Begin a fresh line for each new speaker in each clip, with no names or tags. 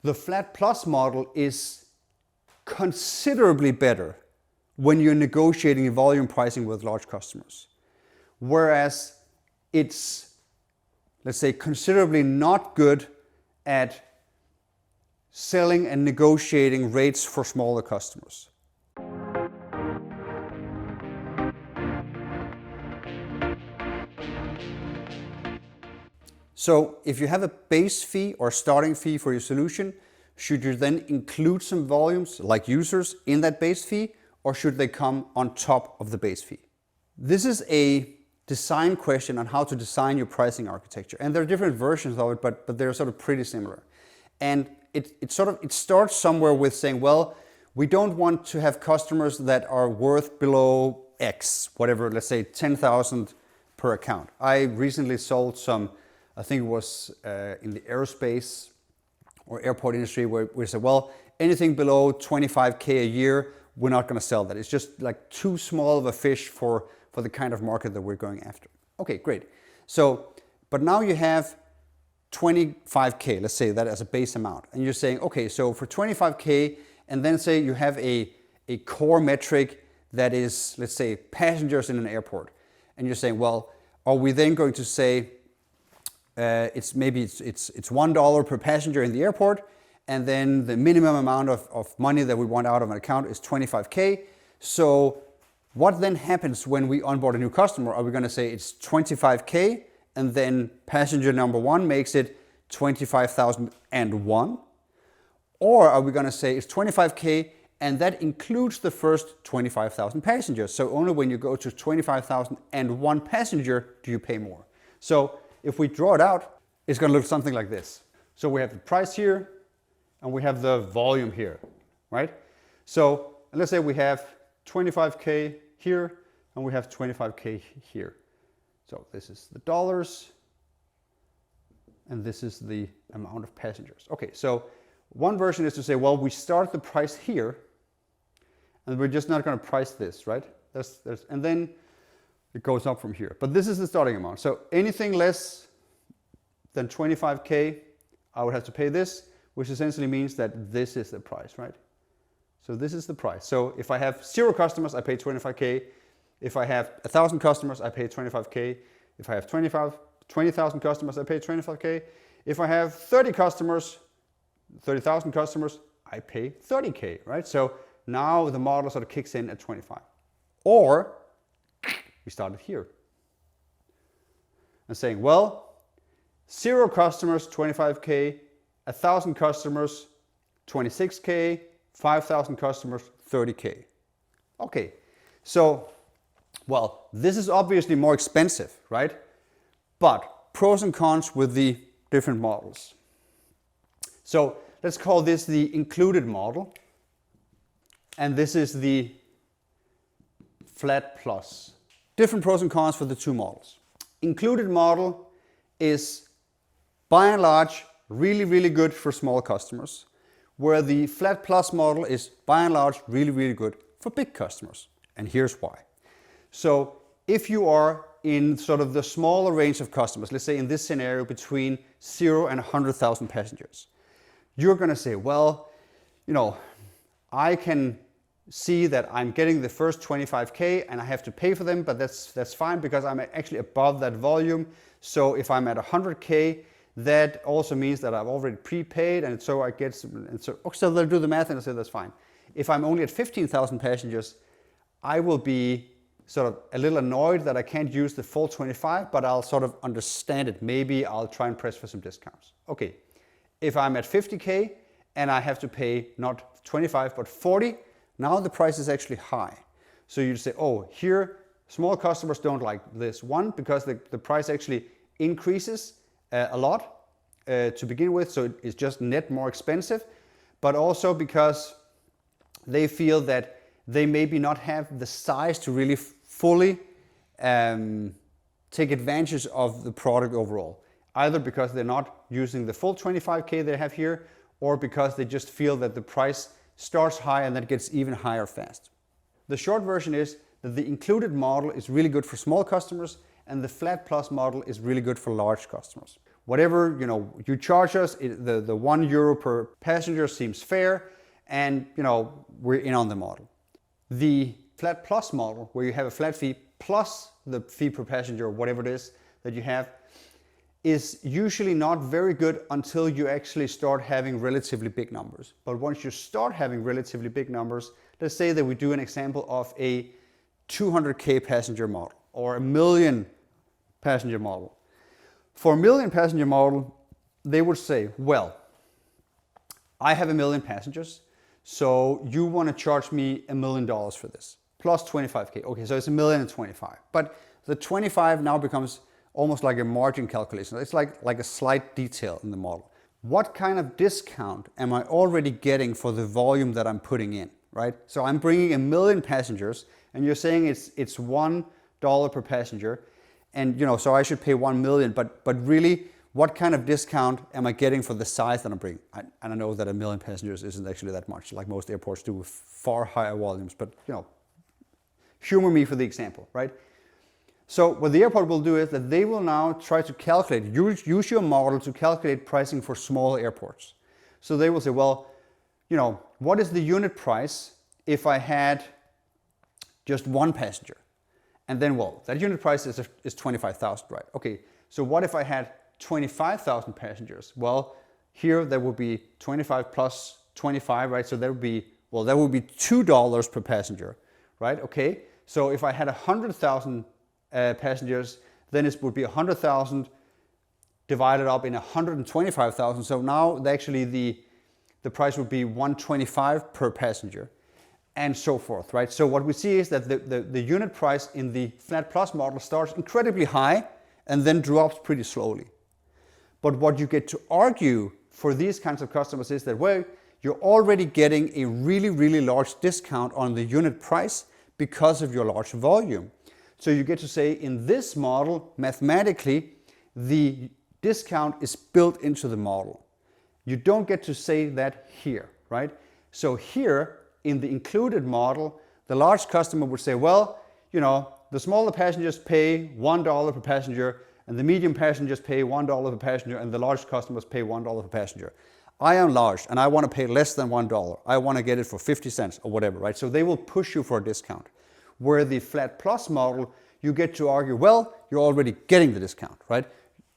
The flat plus model is considerably better when you're negotiating volume pricing with large customers. Whereas it's, let's say, considerably not good at selling and negotiating rates for smaller customers. So if you have a base fee or starting fee for your solution, should you then include some volumes like users in that base fee, or should they come on top of the base fee? This is a design question on how to design your pricing architecture. And there are different versions of it, but they're sort of pretty similar. And it starts somewhere with saying, well, we don't want to have customers that are worth below X, whatever, let's say 10,000 per account. I recently sold some, I think it was in the aerospace or airport industry, where we said, well, anything below 25K a year, we're not going to sell that. It's just like too small of a fish for the kind of market that we're going after. Okay, great. So, but now you have 25K, let's say that as a base amount. And you're saying, okay, so for 25K, and then say you have a core metric that is, let's say, passengers in an airport. And you're saying, well, are we then going to say, it's $1 per passenger in the airport, and then the minimum amount of money that we want out of an account is 25K. So what then happens when we onboard a new customer? Are we going to say it's 25K, and then passenger number one makes it 25,001? Or are we going to say it's 25K, and that includes the first 25,000 passengers? So only when you go to 25,001 passenger do you pay more. So if we draw it out, it's going to look something like this. So we have the price here, and we have the volume here, right? So let's say we have 25K here, and we have 25K here. So this is the dollars, and this is the amount of passengers. Okay, so one version is to say, well, we start the price here, and we're just not going to price this, right? And then it goes up from here. But this is the starting amount. So anything less than 25K, I would have to pay this, which essentially means that this is the price, right? So this is the price. So if I have 0 customers, I pay 25K. If I have 1,000 customers, I pay 25K. If I have 20,000 customers, I pay 25K. If I have 30,000 customers, I pay 30K, right? So now the model sort of kicks in at 25. Or we started here and saying, well, 0 customers, 25K, 1,000 customers, 26K, 5,000 customers, 30K. Okay, so, well, this is obviously more expensive, right? But pros and cons with the different models. So let's call this the included model. And this is the flat plus. Different pros and cons for the two models. Included model is by and large really, really good for small customers, where the flat plus model is by and large really, really good for big customers. And here's why. So if you are in sort of the smaller range of customers, let's say in this scenario between 0 and 100,000 passengers, you're going to say, well, you know, I can see that I'm getting the first 25K and I have to pay for them, but that's fine because I'm actually above that volume. So if I'm at 100K, that also means that I've already prepaid, and so I get, and so they'll do the math and I say that's fine. If I'm only at 15,000 passengers, I will be sort of a little annoyed that I can't use the full 25, but I'll sort of understand it. Maybe I'll try and press for some discounts. Okay, if I'm at 50K and I have to pay not 25 but 40, now the price is actually high. So you say, oh, here small customers don't like this one because the price actually increases a lot to begin with, so it's just net more expensive, but also because they feel that they maybe not have the size to really fully take advantage of the product overall, either because they're not using the full 25K they have here, or because they just feel that the price starts high and then gets even higher fast. The short version is that the included model is really good for small customers, and the flat plus model is really good for large customers. whatever, you charge us, the €1 per passenger seems fair, and, we're in on the model. The flat plus model, where you have a flat fee plus the fee per passenger, or whatever it is that you have, is usually not very good until you actually start having relatively big numbers. But once you start having relatively big numbers, let's say that we do an example of a 200K passenger model or a 1,000,000 passenger model. For a 1,000,000 passenger model, they would say, well, I have 1,000,000 passengers, so you want to charge me $1 million for this, plus 25K. Okay, so it's 1,000,025. But the 25 now becomes almost like a margin calculation. It's like a slight detail in the model. What kind of discount am I already getting for the volume that I'm putting in, right? So I'm bringing 1,000,000 passengers, and you're saying it's $1 per passenger, and so I should pay 1 million, but really, what kind of discount am I getting for the size that I'm bringing? I know that 1,000,000 passengers isn't actually that much, like most airports do with far higher volumes, but humor me for the example, right? So what the airport will do is that they will now try to calculate, use your model to calculate pricing for small airports. So they will say, well, what is the unit price if I had just one passenger? And then, well, that unit price is 25,000, right? Okay, so what if I had 25,000 passengers? Well, here there would be 25 plus 25, right? So that would be $2 per passenger, right? Okay, so if I had 100,000 passengers, then it would be 100,000 divided up in 125,000. So now actually the price would be 125 per passenger, and so forth, right? So what we see is that the unit price in the flat plus model starts incredibly high and then drops pretty slowly. But what you get to argue for these kinds of customers is that, well, you're already getting a really, really large discount on the unit price because of your large volume. So you get to say, in this model, mathematically, the discount is built into the model. You don't get to say that here, right? So here, in the included model, the large customer would say, well, the smaller passengers pay $1 per passenger, and the medium passengers pay $1 per passenger, and the large customers pay $1 per passenger. I am large, and I want to pay less than $1. I want to get it for 50 cents or whatever, right? So they will push you for a discount. Where the flat plus model, you get to argue, well, you're already getting the discount, right?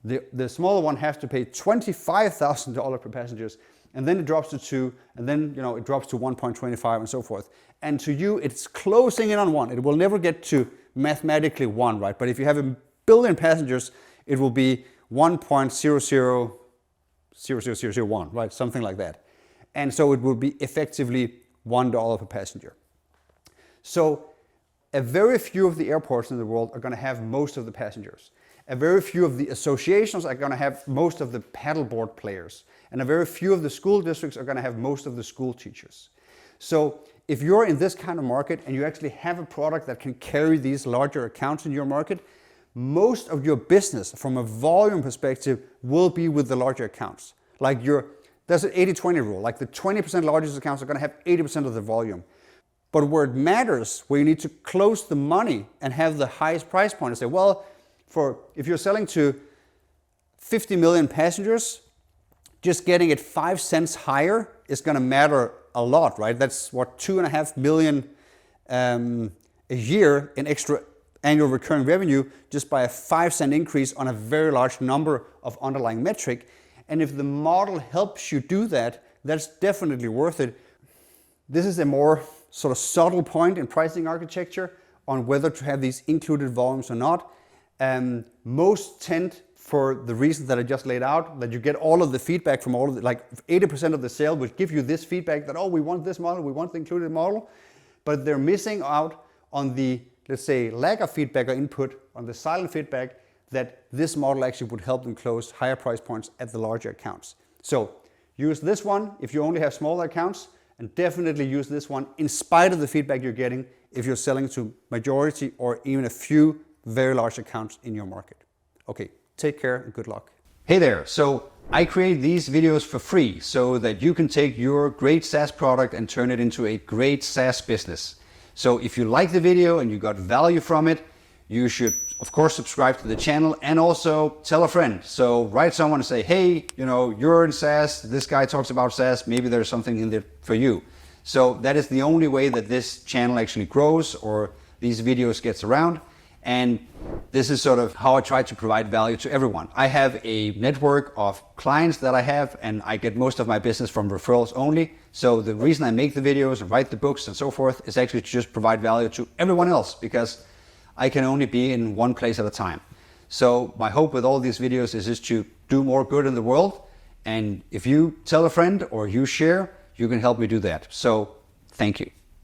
The smaller one has to pay $25,000 per passengers, and then it drops to 2, and then it drops to 1.25 and so forth. And to you, it's closing in on 1. It will never get to mathematically 1, right? But if you have 1 billion passengers, it will be 1.000001, right? Something like that. And so it will be effectively $1 per passenger. So a very few of the airports in the world are going to have most of the passengers. A very few of the associations are going to have most of the paddleboard players. And a very few of the school districts are going to have most of the school teachers. So if you're in this kind of market and you actually have a product that can carry these larger accounts in your market, most of your business from a volume perspective will be with the larger accounts. There's an 80-20 rule, like the 20% largest accounts are going to have 80% of the volume. But where it matters, where you need to close the money and have the highest price point, and say, well, if you're selling to 50 million passengers, just getting it 5 cents higher is going to matter a lot, right? That's what, 2.5 million a year in extra annual recurring revenue just by a 5-cent increase on a very large number of underlying metric. And if the model helps you do that, that's definitely worth it. This is a more sort of subtle point in pricing architecture on whether to have these included volumes or not. Most tend, for the reasons that I just laid out, that you get all of the feedback from all of the, like 80% of the sale would give you this feedback that, oh, we want this model, we want the included model, but they're missing out on the, let's say, lack of feedback or input, on the silent feedback that this model actually would help them close higher price points at the larger accounts. So use this one if you only have smaller accounts, and definitely use this one in spite of the feedback you're getting if you're selling to majority or even a few very large accounts in your market. Okay, take care and good luck. Hey there, so I create these videos for free so that you can take your great SaaS product and turn it into a great SaaS business. So if you like the video and you got value from it, you should, of course, subscribe to the channel and also tell a friend. So write someone and say, hey, you're in SaaS, this guy talks about SaaS, maybe there's something in there for you. So that is the only way that this channel actually grows or these videos gets around. And this is sort of how I try to provide value to everyone. I have a network of clients that I have, and I get most of my business from referrals only. So the reason I make the videos and write the books and so forth is actually to just provide value to everyone else, because I can only be in one place at a time. So my hope with all these videos is just to do more good in the world. And if you tell a friend or you share, you can help me do that. So thank you.